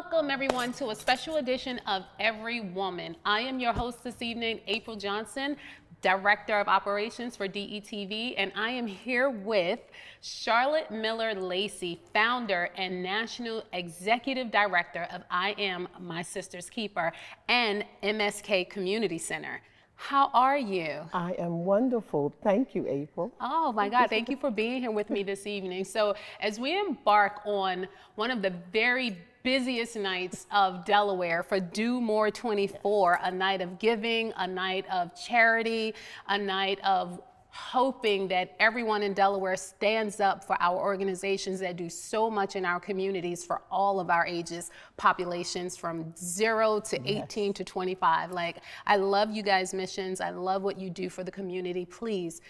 Welcome everyone to a special edition of Every Woman. I am your host this evening, April Johnson, Director of Operations for DETV, and I am here with Charlotte Miller Lacy, Founder and National Executive Director of I Am My Sister's Keeper and MSK Community Center. How are you? I am wonderful. Thank you, April. Oh my God, thank you for being here with me this evening. So as we embark on one of the very busiest nights of Delaware for Do More 24, a night of giving, a night of charity, a night of hoping that everyone in Delaware stands up for our organizations that do so much in our communities for all of our ages, populations from 0 to 18 to 25. Like, I love you guys' missions. I love what you do for the community. Please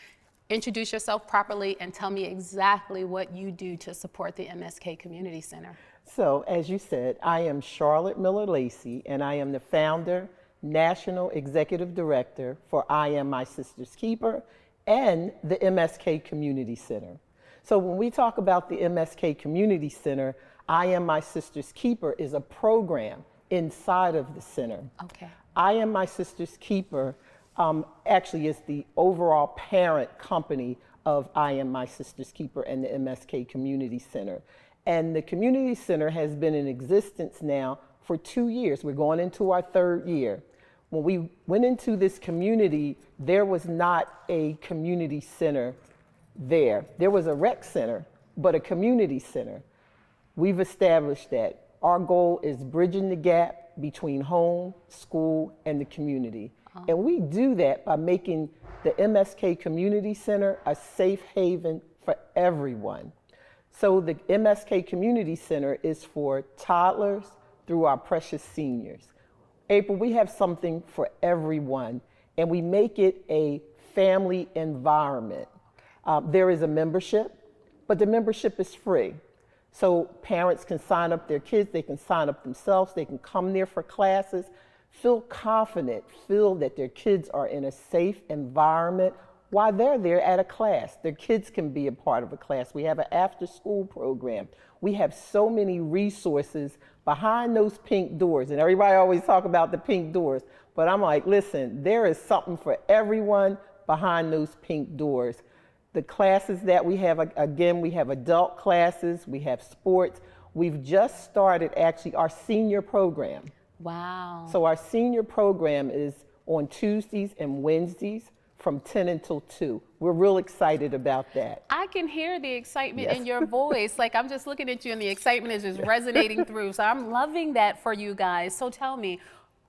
introduce yourself properly and tell me exactly what you do to support the MSK Community Center. So, as you said, I am Charlotte Miller Lacy, and I am the Founder, National Executive Director for I Am My Sister's Keeper and the MSK Community Center. So when we talk about the MSK Community Center, I Am My Sister's Keeper is a program inside of the center. Okay. I Am My Sister's Keeper actually is the overall parent company of I Am My Sister's Keeper and the MSK Community Center. And the Community Center has been in existence now for 2 years. We're going into our 3rd year. When we went into this community, there was not a community center there. There was a rec center, but a community center. We've established that. Our goal is bridging the gap between home, school, and the community. And we do that by making the MSK Community Center a safe haven for everyone. So the MSK Community Center is for toddlers through our precious seniors. April, we have something for everyone, and we make it a family environment. There is a membership, but the membership is free. So parents can sign up their kids, they can sign up themselves, they can come there for classes, feel confident, feel that their kids are in a safe environment while they're there at a class. Their kids can be a part of a class. We have an after-school program. We have so many resources behind those pink doors, and everybody always talk about the pink doors, but I'm like, listen, there is something for everyone behind those pink doors. The classes that we have, again, we have adult classes, we have sports. We've just started actually our senior program. Wow. So our senior program is on Tuesdays and Wednesdays from 10 until 2. We're real excited about that. I can hear the excitement in your voice. Like, I'm just looking at you and the excitement is just resonating through. So I'm loving that for you guys. So tell me,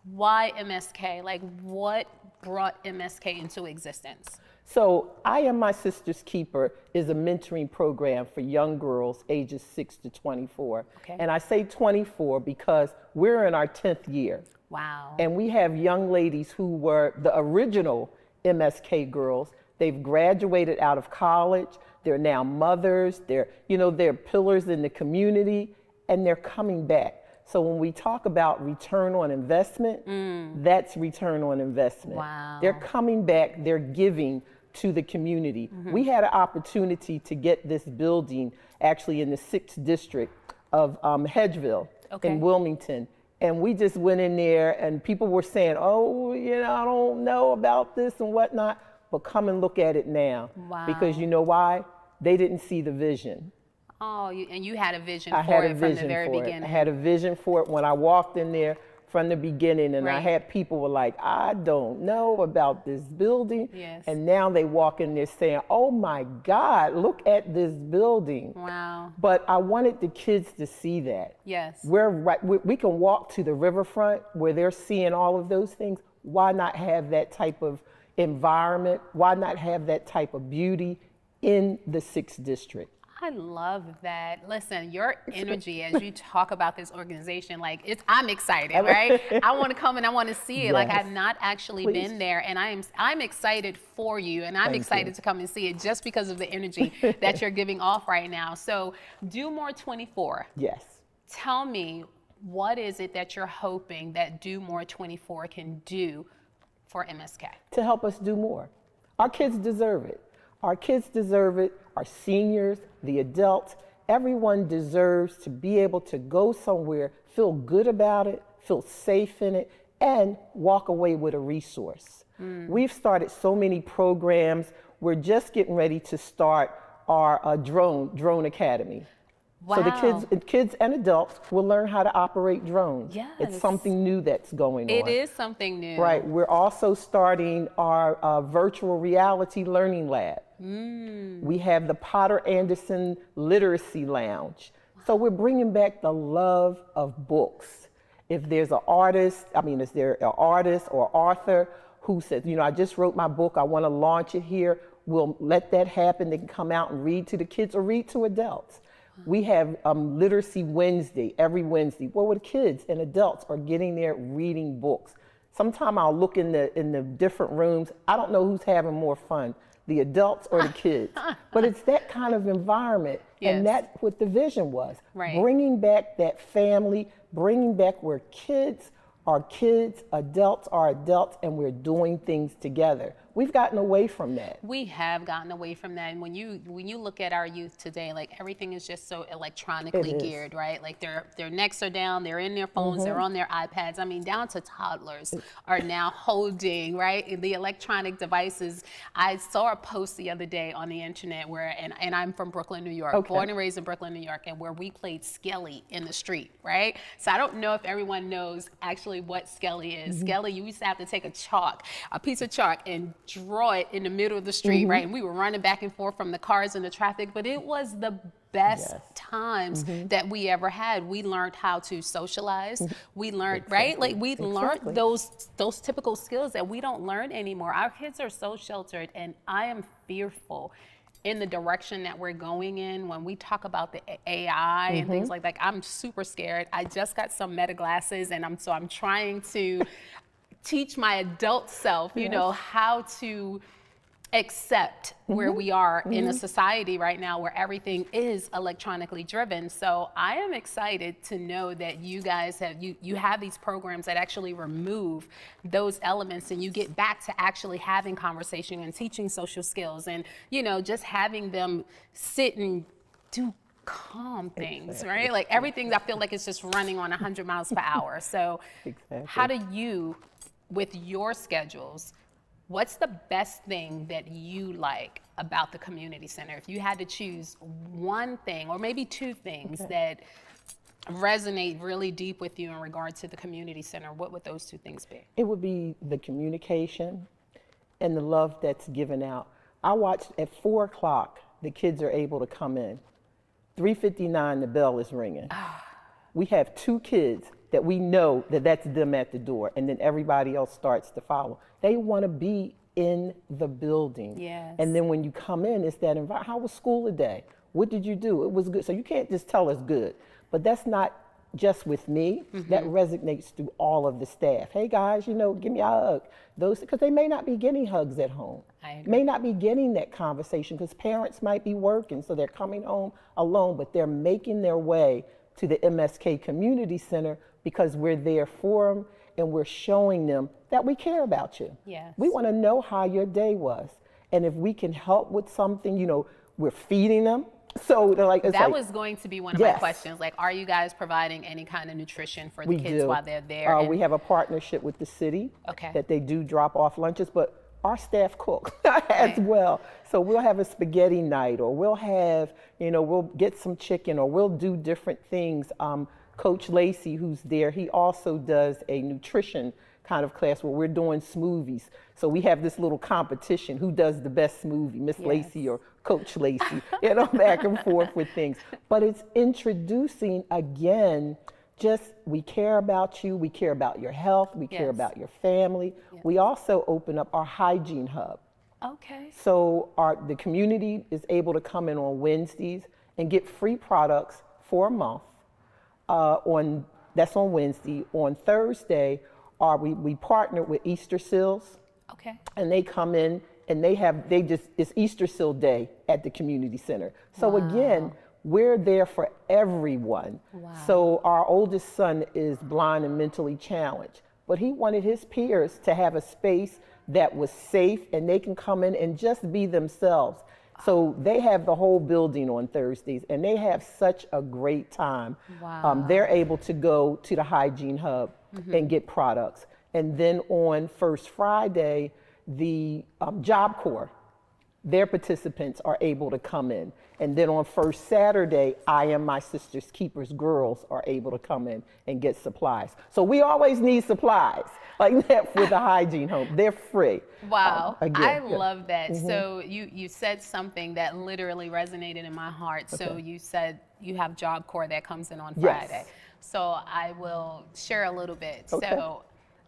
why MSK? Like, what brought MSK into existence? So I Am My Sister's Keeper is a mentoring program for young girls ages 6 to 24. Okay. And I say 24 because we're in our 10th year. Wow. And we have young ladies who were the original MSK girls. They've graduated out of college. They're now mothers. They're pillars in the community, and they're coming back. So when we talk about return on investment, that's return on investment. Wow. They're coming back. They're giving to the community. We had an opportunity to get this building actually in the 6th district of Hedgeville in Wilmington. And we just went in there and people were saying, oh, I don't know about this and whatnot, but come and look at it now. Wow. Because you know why? They didn't see the vision. Oh, and you had a vision for it from the very beginning. I had a vision for it when I walked in there from the beginning, and I had people were like, I don't know about this building. Yes. And now they walk in there saying, oh my God, look at this building. Wow. But I wanted the kids to see that. Yes. We can walk to the riverfront where they're seeing all of those things. Why not have that type of environment? Why not have that type of beauty in the 6th district? I love that. Listen, your energy as you talk about this organization, like I'm excited, right? I want to come and I want to see it. Yes. Like, I've not actually been there, and I'm excited for you, and I'm excited to come and see it just because of the energy that you're giving off right now. So, Do More 24. Yes. Tell me, what is it that you're hoping that Do More 24 can do for MSK? To help us do more. Our kids deserve it. Our kids deserve it, our seniors, the adults, Everyone deserves to be able to go somewhere, feel good about it, feel safe in it, and walk away with a resource. We've started so many programs. We're just getting ready to start our drone academy. Wow. So the kids and adults will learn how to operate drones. Yes. It's something new that's going on. It is something new. Right. We're also starting our virtual reality learning lab. We have the Potter Anderson Literacy Lounge. So we're bringing back the love of books. If there's an artist, is there an artist or author who says, I just wrote my book, I want to launch it here, we'll let that happen. They can come out and read to the kids or read to adults. We have Literacy Wednesday, every Wednesday, where the kids and adults are getting there reading books. Sometime I'll look in the different rooms. I don't know who's having more fun, the adults or the kids. But it's that kind of environment. Yes. And that's what the vision was. Right. Bringing back that family, bringing back where kids are kids, adults are adults, and we're doing things together. We've gotten away from that. We have gotten away from that. And when you look at our youth today, like everything is just so electronically geared, right? Like their necks are down, they're in their phones, they're on their iPads. Down to toddlers are now holding, right, the electronic devices. I saw a post the other day on the internet where, and I'm from Brooklyn, New York, born and raised in Brooklyn, New York, and where we played Skelly in the street, right? So I don't know if everyone knows actually what Skelly is. Skelly, you used to have to take a piece of chalk and draw it in the middle of the street, right? And we were running back and forth from the cars and the traffic, but it was the best times that we ever had. We learned how to socialize. We learned, right? Like we learned those typical skills that we don't learn anymore. Our kids are so sheltered, and I am fearful in the direction that we're going in when we talk about the AI and things like that. I'm super scared. I just got some Meta glasses, and I'm trying to teach my adult self, how to accept where we are in a society right now where everything is electronically driven. So I am excited to know that you guys have these programs that actually remove those elements, and you get back to actually having conversation and teaching social skills, and just having them sit and do calm things, right? Like everything, I feel like it's just running on 100 miles per hour. So how do you, with your schedules, what's the best thing that you like about the community center? If you had to choose one thing, or maybe two things that resonate really deep with you in regard to the community center, what would those two things be? It would be the communication and the love that's given out. I watched at 4 o'clock, the kids are able to come in. 3:59, the bell is ringing. We have 2 kids that we know that's them at the door, and then everybody else starts to follow. They want to be in the building. Yes. And then when you come in, it's that environment. How was school today? What did you do? It was good. So you can't just tell us good. But that's not just with me. That resonates through all of the staff. Hey guys, give me a hug. Because they may not be getting hugs at home. May not be getting that conversation because parents might be working, so they're coming home alone, but they're making their way to the MSK Community Center because we're there for them and we're showing them that we care about you. Yes. We want to know how your day was. And if we can help with something, we're feeding them. So they're like, that was going to be one of my questions. Like, are you guys providing any kind of nutrition for the kids while they're there? We have a partnership with the city that they do drop off lunches, but our staff cook as well. So we'll have a spaghetti night, or we'll have, we'll get some chicken, or we'll do different things. Coach Lacy, who's there, he also does a nutrition kind of class where we're doing smoothies. So we have this little competition, who does the best smoothie, Miss Lacy or Coach Lacy, back and forth with things. But it's introducing, again, just we care about you, we care about your health, we care about your family. We also open up our hygiene hub. Okay. So the community is able to come in on Wednesdays and get free products for a month. That's on Wednesday. On Thursday, we partner with Easter Seals. Okay. And they come in and it's Easter Seal Day at the community center. So again, we're there for everyone. Wow. So our oldest son is blind and mentally challenged, but he wanted his peers to have a space that was safe and they can come in and just be themselves. So they have the whole building on Thursdays, and they have such a great time. Wow. They're able to go to the hygiene hub and get products. And then on First Friday, the Job Corps, their participants are able to come in. And then on First Saturday, I Am My Sister's Keeper's girls are able to come in and get supplies. So we always need supplies like that for the hygiene home. They're free. Wow, Again, I love that. So you said something that literally resonated in my heart. So you said you have Job Corps that comes in on Friday. So I will share a little bit. So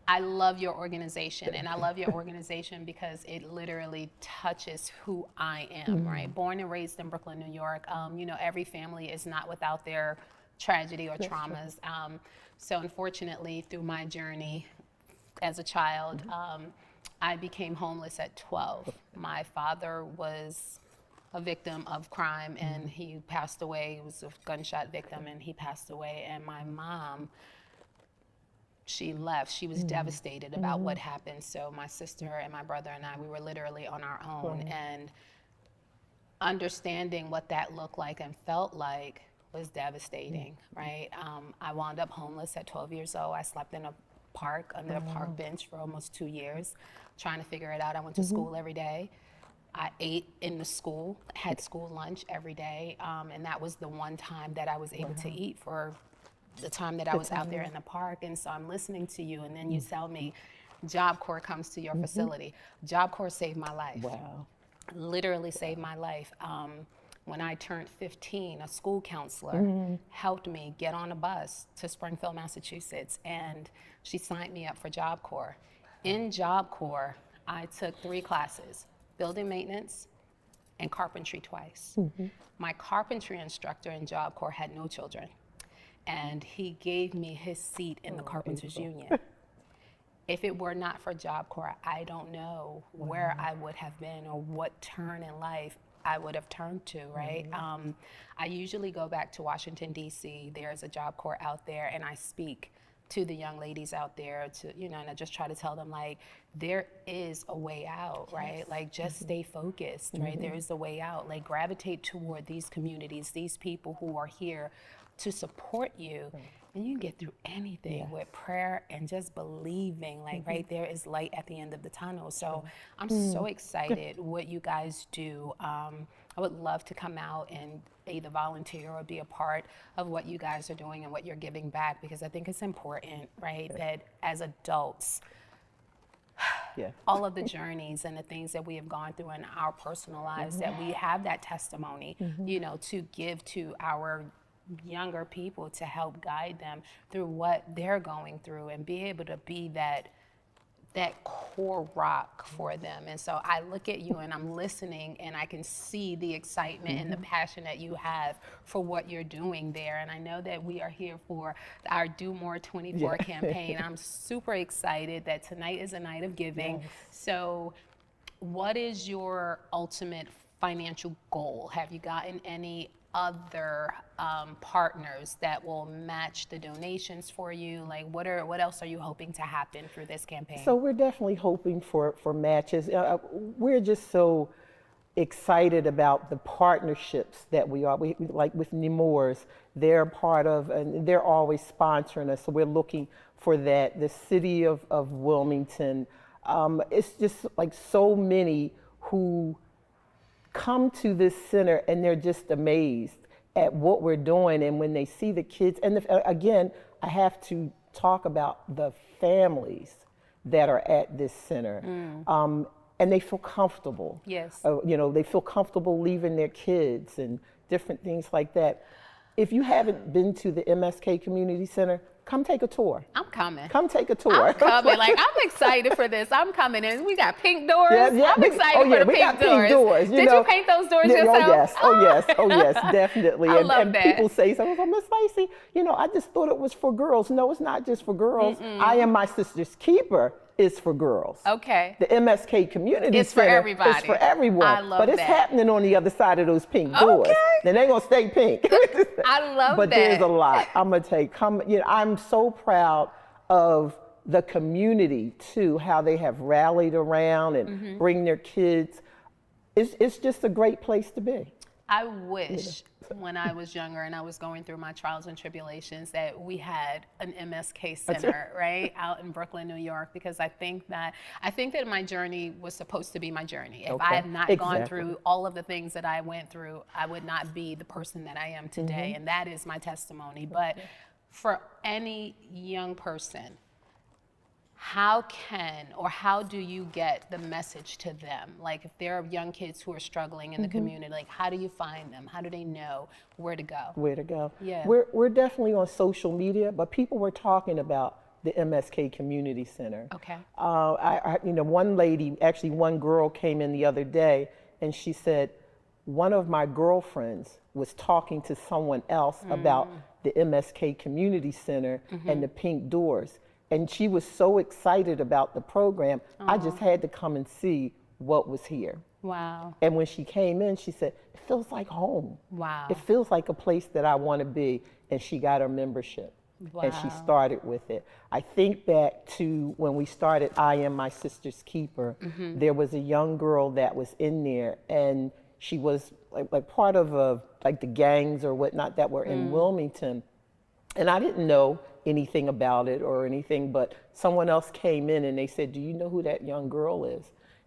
I love your organization, and I love your organization because it literally touches who I am, right? Born and raised in Brooklyn, New York. You know, every family is not without their tragedy or traumas. So unfortunately, through my journey as a child, I became homeless at 12. My father was a victim of crime, and he passed away. He was a gunshot victim, and he passed away. And my mom, she left. She was devastated about what happened. So my sister and my brother and I, we were literally on our own. And understanding what that looked like and felt like was devastating, right? I wound up homeless at 12 years old. I slept in a park, under a park bench for almost 2 years, trying to figure it out. I went to school every day. I ate in the school, had school lunch every day. And that was the one time that I was able to eat for the time that I was out there in the park. And so I'm listening to you, and then you tell me Job Corps comes to your facility. Job Corps saved my life. Wow. Literally saved my life. When I turned 15, a school counselor helped me get on a bus to Springfield, Massachusetts, and she signed me up for Job Corps. In Job Corps, I took 3 classes: building maintenance and carpentry twice. My carpentry instructor in Job Corps had no children, and he gave me his seat in the Carpenters Union. If it were not for Job Corps, I don't know where I would have been or what turn in life I would have turned to, right? I usually go back to Washington, D.C. There's a Job Corps out there, and I speak to the young ladies out there to, you know, and I just try to tell them, like, there is a way out, right? Like, just stay focused, right? There is a way out. Like, gravitate toward these communities, these people who are here to support you. And you can get through anything with prayer and just believing, like, right, there is light at the end of the tunnel. So I'm so excited what you guys do. I would love to come out and either volunteer or be a part of what you guys are doing and what you're giving back, because I think it's important, right, that as adults, all of the journeys and the things that we have gone through in our personal lives, that we have that testimony, you know, to give to our younger people to help guide them through what they're going through and be able to be that core rock for them. And so I look at you and I'm listening, and I can see the excitement and the passion that you have for what you're doing there. And I know that we are here for our Do More 24 campaign. I'm super excited that tonight is a night of giving. So what is your ultimate financial goal? Have you gotten any other partners that will match the donations for you? Like, what else are you hoping to happen through this campaign? So we're definitely hoping for matches. We're just so excited about the partnerships that we like with Nemours. They're part of, and they're always sponsoring us. So we're looking for that. The city of Wilmington. It's just like so many who come to this center and they're just amazed at what we're doing. And when they see the kids, and again, I have to talk about the families that are at this center. And they feel comfortable. Yes. You know, they feel comfortable leaving their kids and different things like that. If you haven't been to the MSK Community Center, come take a tour. I'm coming. Come take a tour. I'm coming. Like, I'm excited for this. I'm coming in. We got pink doors. I'm excited for the pink doors. Did you paint those doors yourself? Oh yes, definitely. I love that. People say something, oh, Miss Lacy, you know, I just thought it was for girls. No, it's not just for girls. I Am My Sister's Keeper is for girls. Okay. The MSK Community It's for Center everybody. is for everyone. I love but it's that. happening on the other side of those pink doors. Okay. Then they're gonna stay pink. I love but that. there's a lot. I'm so proud of the community too, how they have rallied around and bring their kids. it's just a great place to be. I wish when I was younger and I was going through my trials and tribulations that we had an MSK center, right, out in Brooklyn, New York, because I think that my journey was supposed to be my journey. If I had not gone through all of the things that I went through, I would not be the person that I am today, and that is my testimony. But for any young person, how do you get the message to them? Like if there are young kids who are struggling in the community, like how do you find them? How do they know where to go? Where to go? Yeah. We're definitely on social media, but people were talking about the MSK Community Center. Okay. One lady, actually one girl came in the other day and she said, one of my girlfriends was talking to someone else about the MSK Community Center and the pink doors. And she was so excited about the program, I just had to come and see what was here. Wow. And when she came in, she said, it feels like home. Wow. It feels like a place that I want to be. And she got her membership. Wow. And she started with it. I think back to when we started I Am My Sister's Keeper, there was a young girl that was in there, and she was like part of the gangs or whatnot that were in Wilmington. And I didn't know anything about it or anything, but someone else came in and they said, do you know who that young girl is?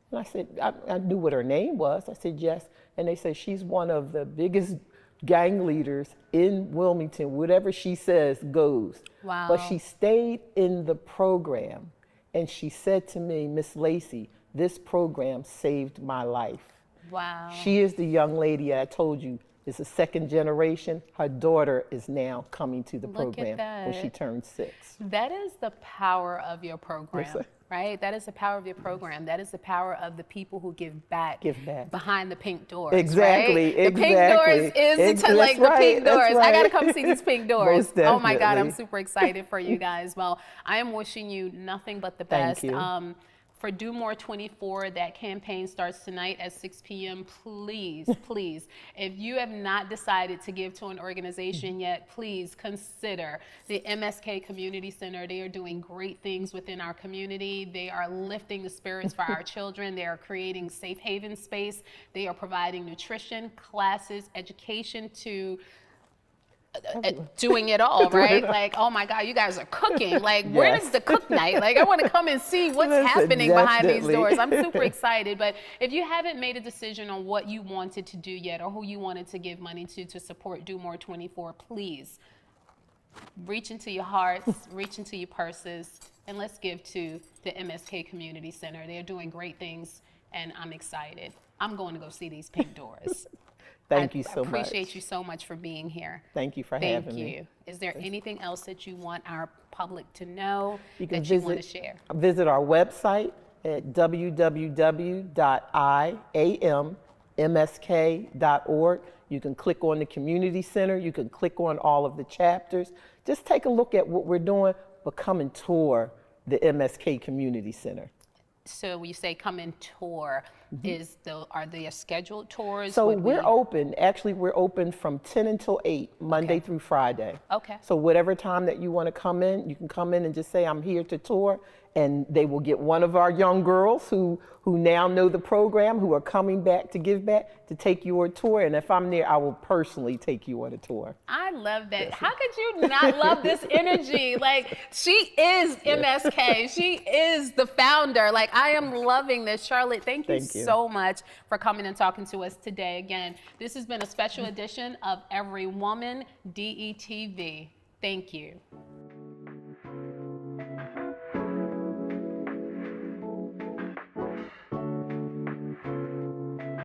And I said, I knew what her name was. I said, yes. And they said, she's one of the biggest gang leaders in Wilmington. Whatever she says goes. Wow. But she stayed in the program and she said to me, Miss Lacy, this program saved my life. Wow. She is the young lady I told you is a second generation. Her daughter is now coming to the program when she turned 6. That is the power of your program, right? That is the power of your program. That is the power of the people who give back behind the pink doors. Exactly, right? The pink doors is the pink doors. I gotta come see these pink doors. Oh my God, I'm super excited for you guys. Well, I am wishing you nothing but the best. Thank you. For Do More 24, that campaign starts tonight at 6 p.m. Please, please, if you have not decided to give to an organization yet, please consider the MSK Community Center. They are doing great things within our community. They are lifting the spirits for our children. They are creating safe haven space. They are providing nutrition, classes, education to doing it all, right? Like, oh my God, you guys are cooking. Like, where is the cook night? Like, I want to come and see what's happening behind these doors. I'm super excited. But if you haven't made a decision on what you wanted to do yet or who you wanted to give money to support Do More 24, please reach into your hearts, reach into your purses, and let's give to the MSK Community Center. They're doing great things, and I'm excited. I'm going to go see these pink doors. Thank you so much. I appreciate you so much for being here. Thank you for having me. Thank you. Is there anything else that you want our public to know that you want to share? Visit our website at www.iamsk.org. You can click on the community center. You can click on all of the chapters. Just take a look at what we're doing, but come and tour the MSK Community Center. So when you say come and tour, are there scheduled tours? So we're open. Actually, we're open from 10 until 8, Monday through Friday. Okay. So whatever time that you want to come in, you can come in and just say, I'm here to tour. And they will get one of our young girls who now know the program, who are coming back to give back, to take you on a tour. And if I'm there, I will personally take you on a tour. I love that. How could you not love this energy? Like, she is MSK. She is the founder. Like, I am loving this. Charlotte, thank you so much for coming and talking to us today. Again, this has been a special edition of Every Woman DETV. Thank you.